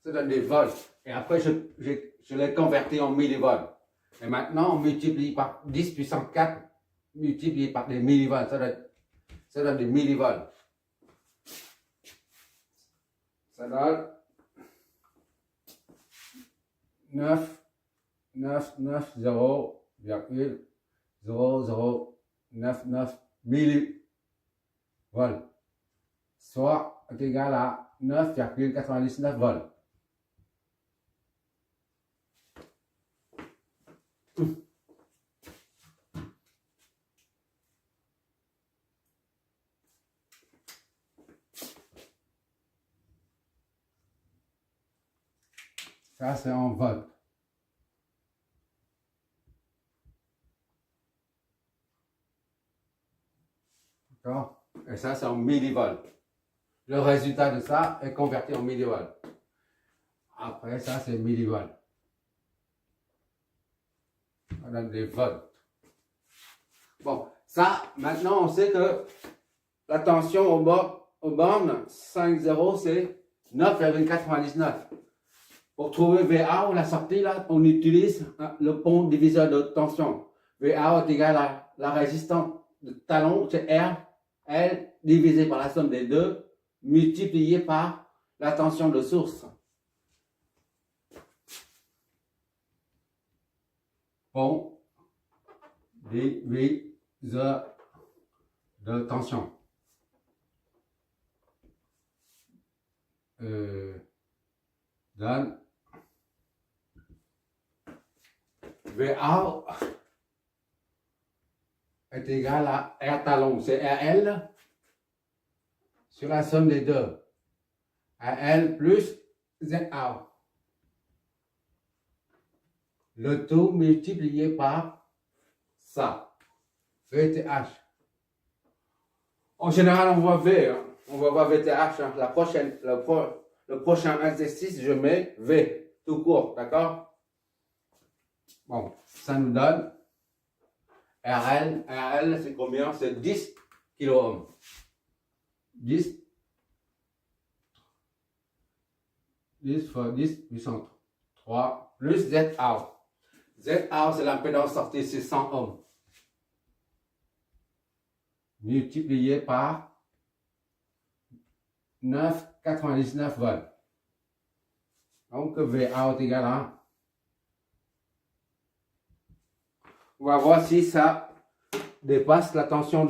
ça donne des volts. Et après, je l'ai converti en millivolts. Et maintenant, on multiplie par 10 puissance 4, multiplié par des millivolts. Ça donne des millivolts. Ça donne 9,0099 millivolts, soit est égal à 9,99 volts. Ça, c'est en volts. D'accord? Et ça, c'est en millivolts. Le résultat de ça est converti en millivolts. Après, ça, c'est millivolts. On donne des volts. Bon, ça, maintenant, on sait que la tension aux bornes 5,0, c'est 9,99. Pour trouver VA ou la sortie, là, on utilise le pont diviseur de tension. VA est égal à la résistance de talon, c'est R, L, divisé par la somme des deux, multiplié par la tension de source. Pont diviseur de tension. Donne VA est égal à R talon, c'est RL sur la somme des deux. RL plus ZA. Le tout multiplié par ça. VTH. En général, on voit V. Hein. On va voir VTH. Hein. Le prochain exercice, je mets V. Tout court. D'accord? Bon, ça nous donne RL. RL, c'est combien? C'est 10 kOhm. 10 fois 10 puissance 3 plus ZA. ZA, c'est l'impédance sortie, c'est 100 ohms. Multiplié par 9,99 volts. Donc, VA est égal à... On va voir si ça dépasse la tension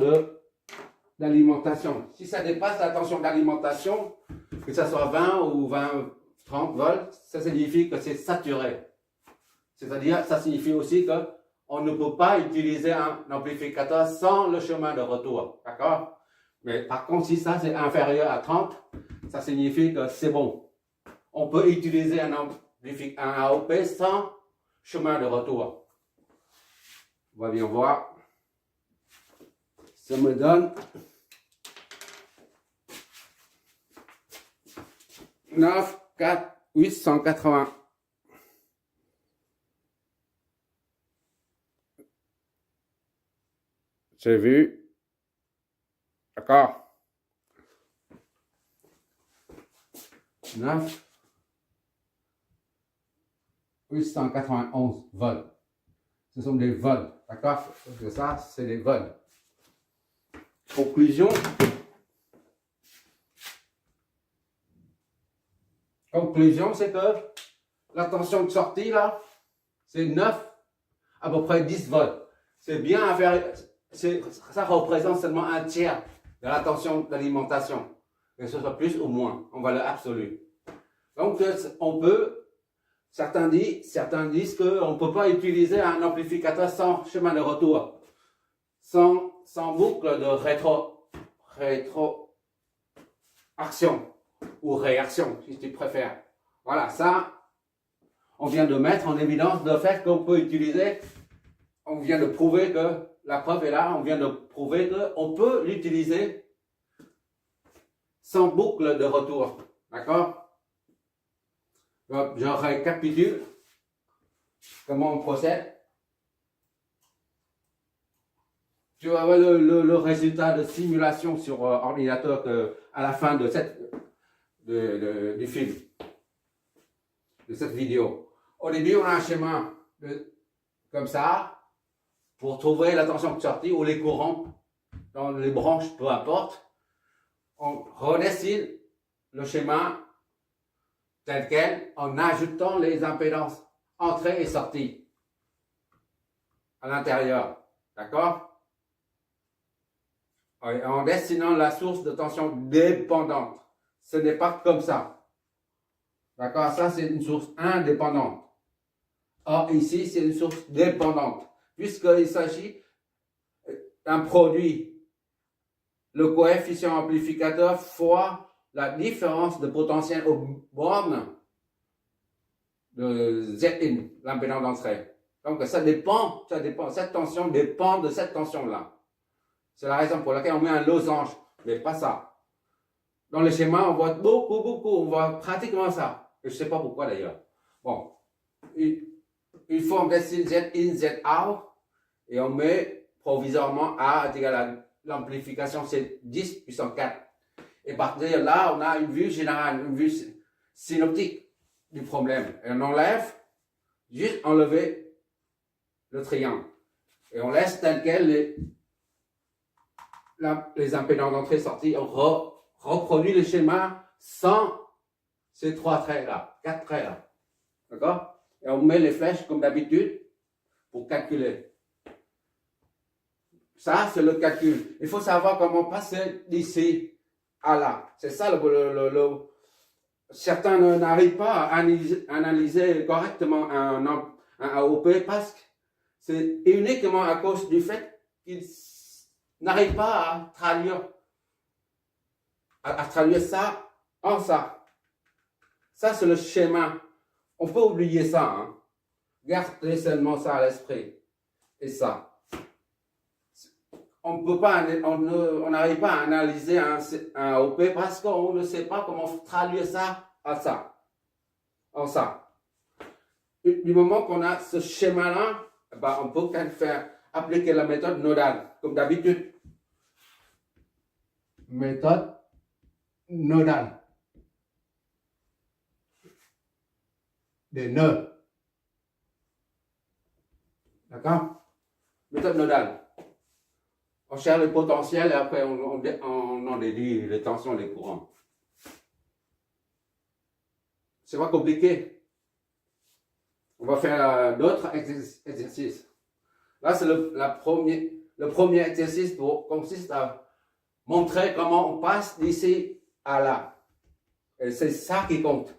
d'alimentation. Si ça dépasse la tension d'alimentation, que ce soit 20 ou 30 volts, ça signifie que c'est saturé. C'est-à-dire, ça signifie aussi qu'on ne peut pas utiliser un amplificateur sans le chemin de retour. D'accord? Mais par contre, si ça c'est inférieur à 30, ça signifie que c'est bon. On peut utiliser un AOP sans chemin de retour. On va bien voir. Ça me donne 9,880. J'ai vu. D'accord. 9,891 volts. Ce sont des volts. D'accord? Ça, c'est des volts. Conclusion. Conclusion, c'est que la tension de sortie, là, c'est 9, à peu près 10 volts. C'est bien inférieur. Ça représente seulement un tiers de la tension d'alimentation. Que ce soit plus ou moins, en valeur absolue. Donc, on peut, certains disent qu'on ne peut pas utiliser un amplificateur sans chemin de retour, sans boucle de rétroaction ou réaction, si tu préfères. Voilà, ça, on vient de mettre en évidence le fait qu'on peut utiliser, on vient de prouver que, la preuve est là, on vient de prouver qu'on peut l'utiliser sans boucle de retour. D'accord? Je récapitule comment on procède. Tu vas avoir le résultat de simulation sur ordinateur à la fin de du film. de cette vidéo. Au début, on a un schéma comme ça pour trouver la tension de sortie ou les courants dans les branches, peu importe. On redessine le schéma tel quel en ajoutant les impédances entrée et sortie à l'intérieur. D'accord? En dessinant la source de tension dépendante. Ce n'est pas comme ça. D'accord? Ça, c'est une source indépendante. Or, ici, c'est une source dépendante. Puisqu'il s'agit d'un produit, le coefficient amplificateur fois la différence de potentiel aux bornes de Zin, l'impédance d'entrée. Donc, ça dépend. Cette tension dépend de cette tension-là. C'est la raison pour laquelle on met un losange, mais pas ça. Dans le schéma, on voit beaucoup, on voit pratiquement ça. Et je ne sais pas pourquoi d'ailleurs. Bon, une fois on dessine Z-in, Z-out, et on met provisoirement A est égal à l'amplification, c'est 10 puissance 4. Et partir de là, on a une vue générale, une vue synoptique du problème. Et on enlève, juste enlever le triangle. Et on laisse tel quel les impédances d'entrée-sortie. On reproduit le schéma sans ces 3 traits-là, 4 traits-là. D'accord? Et on met les flèches comme d'habitude pour calculer. Ça, c'est le calcul. Il faut savoir comment passer d'ici à là. C'est ça certains n'arrivent pas à analyser correctement un AOP parce que c'est uniquement à cause du fait qu'ils n'arrivent pas à traduire ça en ça. Ça, c'est le schéma. On peut oublier ça. Hein. Gardez seulement ça à l'esprit. Et ça. On n'arrive pas à analyser un AOP parce qu'on ne sait pas comment traduire ça à ça. En ça. Du moment qu'on a ce schéma-là, ben on peut appliquer la méthode nodale, comme d'habitude. Méthode nodale. Des nœuds. D'accord? Méthode nodale. On cherche le potentiel et après on en déduit les tensions et les courants. C'est pas compliqué. On va faire d'autres exercices. Là, c'est le premier exercice consiste à montrer comment on passe d'ici à là. Et c'est ça qui compte.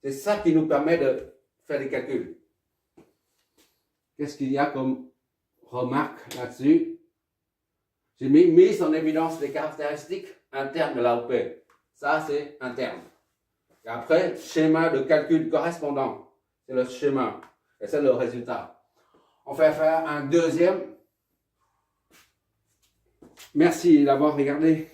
C'est ça qui nous permet de faire des calculs. Qu'est-ce qu'il y a comme remarque là-dessus? J'ai mis en évidence les caractéristiques internes de l'AOP. Ça, c'est interne. Et après, schéma de calcul correspondant. C'est le schéma. Et c'est le résultat. On va faire un deuxième. Merci d'avoir regardé.